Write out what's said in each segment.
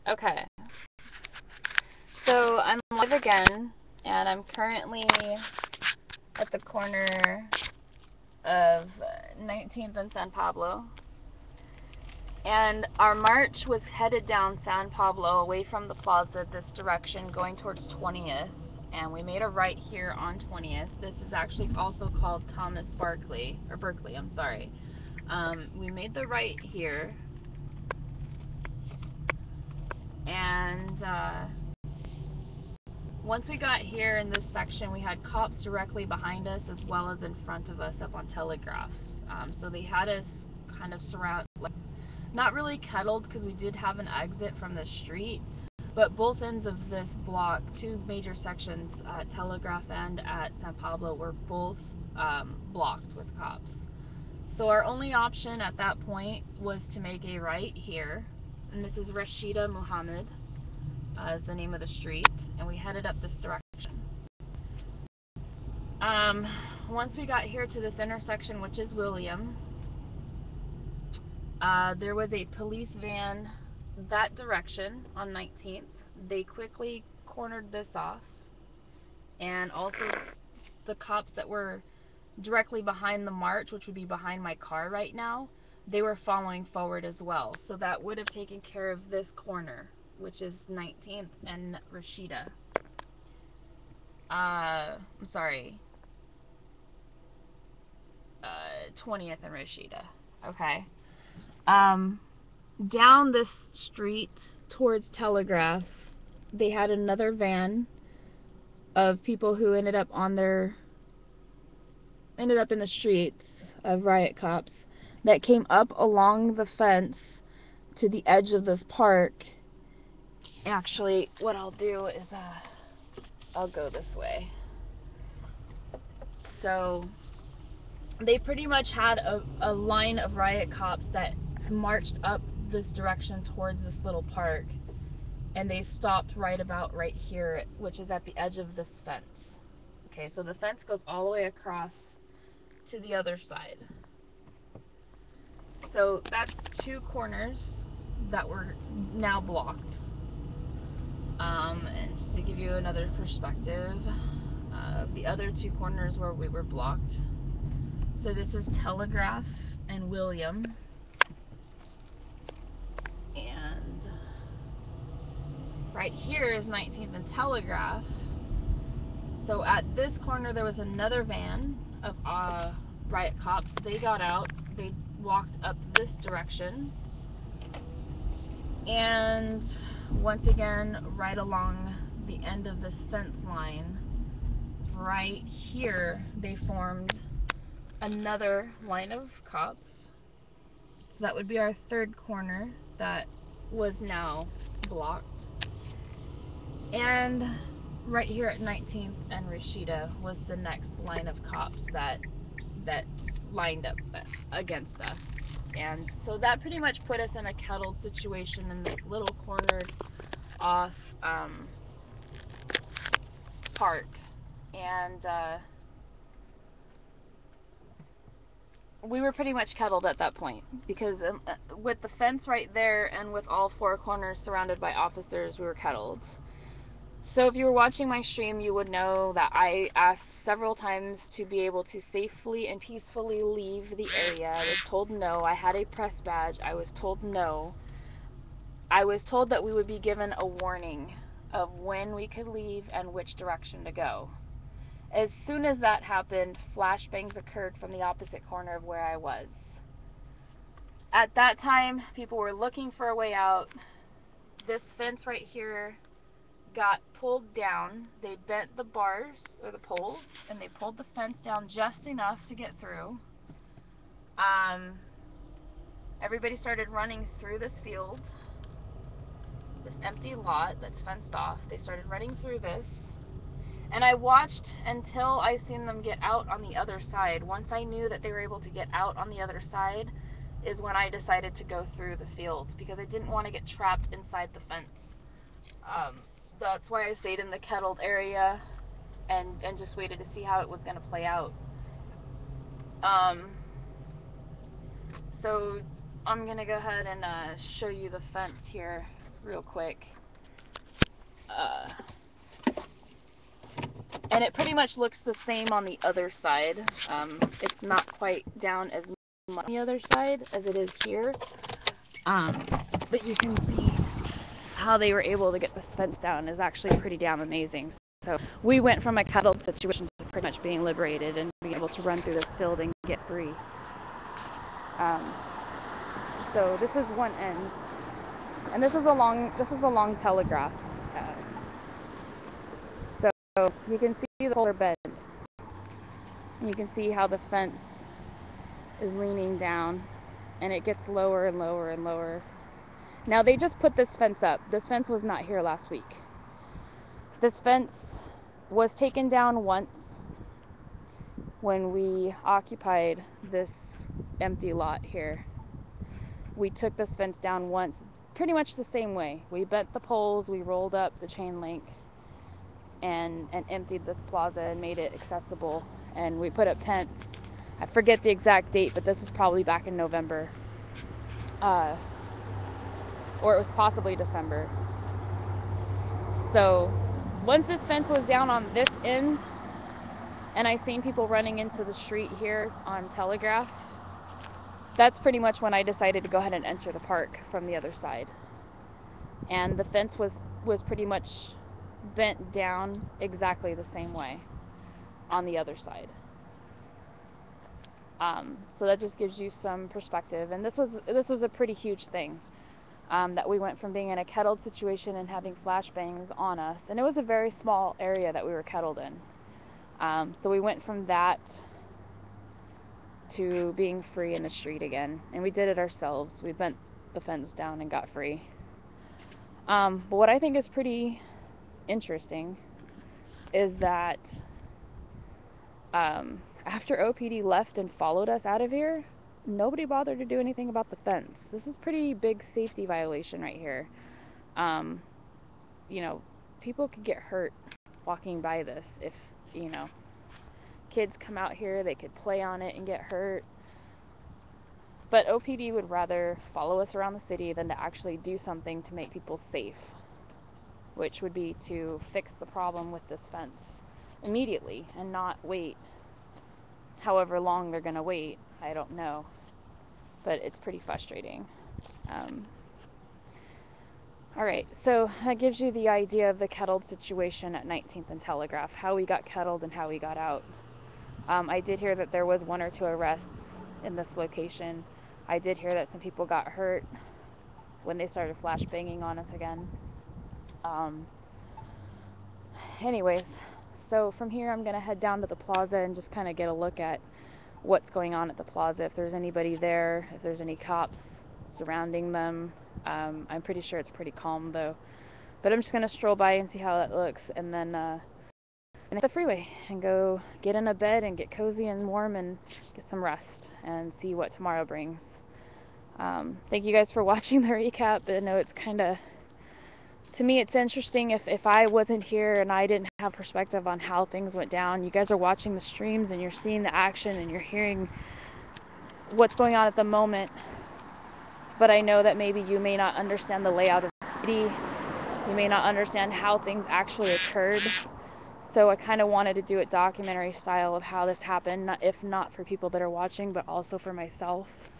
Okay, so I'm live again, and I'm currently at the corner of 19th and San Pablo. And our march was headed down San Pablo away from the plaza this direction going towards 20th. And we made a right here on 20th. This is actually also called Thomas Berkeley, I'm sorry. We made the right here. And once we got here in this section, we had cops directly behind us as well as in front of us up on Telegraph. So they had us kind of surround, like, not really kettled because we did have an exit from the street, but both ends of this block, two major sections at Telegraph and at San Pablo, were both blocked with cops. So our only option at that point was to make a right here, and this is Rashida Muhammad is the name of the street, and we headed up this direction. Once we got here to this intersection, which is William, there was a police van that direction on 19th. They quickly cornered this off, and also the cops that were directly behind the march, which would be behind my car right now, they were following forward as well. So that would have taken care of this corner, which is 19th and Rashida. I'm sorry, 20th and Rashida. Okay. Down this street towards Telegraph, they had another van of people who ended up in the streets of riot cops that came up along the fence to the edge of this park. Actually, what I'll do is I'll go this way. So they pretty much had a line of riot cops that marched up this direction towards this little park, and they stopped right here, which is at the edge of this fence. Okay, so the fence goes all the way across to the other side. So that's two corners that were now blocked. And just to give you another perspective, the other two corners where we were blocked. So this is Telegraph and William. And right here is 19th and Telegraph. So at this corner there was another van of riot cops. They got out, they walked up this direction, and once again right along the end of this fence line right here they formed another line of cops. So that would be our third corner that was now blocked. And right here at 19th and Rashida was the next line of cops that lined up against us. And so that pretty much put us in a kettled situation in this little cornered off park. And we were pretty much kettled at that point because with the fence right there and with all four corners surrounded by officers, we were kettled. So if you were watching my stream, you would know that I asked several times to be able to safely and peacefully leave the area. I was told no. I had a press badge. I was told no. I was told that we would be given a warning of when we could leave and which direction to go. As soon as that happened, flashbangs occurred from the opposite corner of where I was. At that time, people were looking for a way out. This fence right here got pulled down. They bent the bars or the poles and they pulled the fence down just enough to get through. Everybody started running through this field, this empty lot that's fenced off. They started running through this, and I watched until I seen them get out on the other side. Once I knew that they were able to get out on the other side is when I decided to go through the field because I didn't want to get trapped inside the fence. That's why I stayed in the kettled area and just waited to see how it was going to play out. So I'm going to go ahead and show you the fence here real quick. And it pretty much looks the same on the other side. It's not quite down as much on the other side as it is here. But you can see how they were able to get this fence down is actually pretty damn amazing. So we went from a kettled situation to pretty much being liberated and being able to run through this field and get free. So this is one end, and this is a long telegraph. So you can see the polar bent. You can see how the fence is leaning down, and it gets lower and lower and lower. Now they just put this fence up. This fence was not here last week. This fence was taken down once when we occupied this empty lot here. We took this fence down once, pretty much the same way. We bent the poles, we rolled up the chain link, and emptied this plaza and made it accessible. And we put up tents. I forget the exact date, but this was probably back in November. Or it was possibly December. So once this fence was down on this end, and I seen people running into the street here on Telegraph, that's pretty much when I decided to go ahead and enter the park from the other side. And the fence was pretty much bent down exactly the same way on the other side. So that just gives you some perspective. And this was a pretty huge thing, that we went from being in a kettled situation and having flashbangs on us. And it was a very small area that we were kettled in. So we went from that to being free in the street again. And we did it ourselves. We bent the fence down and got free. But what I think is pretty interesting is that after OPD left and followed us out of here, nobody bothered to do anything about the fence. This is pretty big safety violation right here. You know, people could get hurt walking by this. If, you know, kids come out here, they could play on it and get hurt. But OPD would rather follow us around the city than to actually do something to make people safe, which would be to fix the problem with this fence immediately and not wait however long they're going to wait. I don't know, but it's pretty frustrating. All right, so that gives you the idea of the kettled situation at 19th and Telegraph, how we got kettled and how we got out. I did hear that there was 1 or 2 arrests in this location. I did hear that some people got hurt when they started flashbanging on us again. Anyways, so from here I'm going to head down to the plaza and just kind of get a look at what's going on at the plaza, if there's anybody there, if there's any cops surrounding them. I'm pretty sure it's pretty calm though. But I'm just going to stroll by and see how that looks, and then hit the freeway and go get in a bed and get cozy and warm and get some rest and see what tomorrow brings. Thank you guys for watching the recap. I know it's kind of, to me, it's interesting if I wasn't here and I didn't have perspective on how things went down. You guys are watching the streams and you're seeing the action and you're hearing what's going on at the moment. But I know that maybe you may not understand the layout of the city. You may not understand how things actually occurred. So I kind of wanted to do it documentary style of how this happened, if not for people that are watching, but also for myself.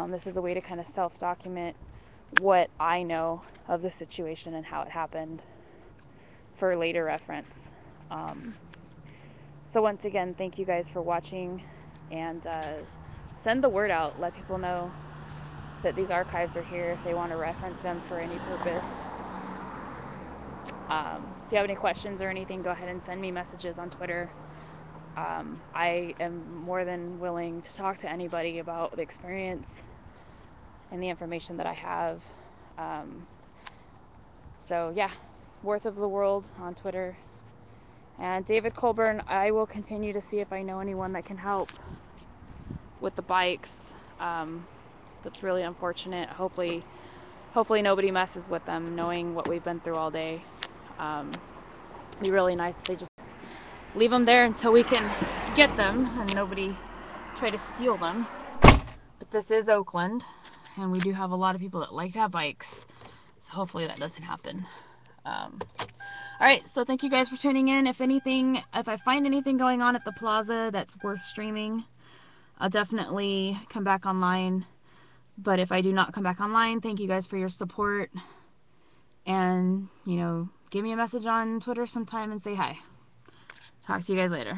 This is a way to kind of self-document what I know of the situation and how it happened for later reference. So once again, thank you guys for watching, and send the word out. Let people know that these archives are here if they want to reference them for any purpose. If you have any questions or anything, go ahead and send me messages on Twitter. I am more than willing to talk to anybody about the experience and the information that I have. So yeah, Worth of the World on Twitter. And David Colburn, I will continue to see if I know anyone that can help with the bikes. That's really unfortunate. Hopefully nobody messes with them, knowing what we've been through all day. It'd be really nice if they just leave them there until we can get them and nobody try to steal them. But this is Oakland, and we do have a lot of people that like to have bikes. hopefully that doesn't happen. Alright, so thank you guys for tuning in. If I find anything going on at the plaza that's worth streaming, I'll definitely come back online. But if I do not come back online, thank you guys for your support. And, you know, give me a message on Twitter sometime and say hi. Talk to you guys later.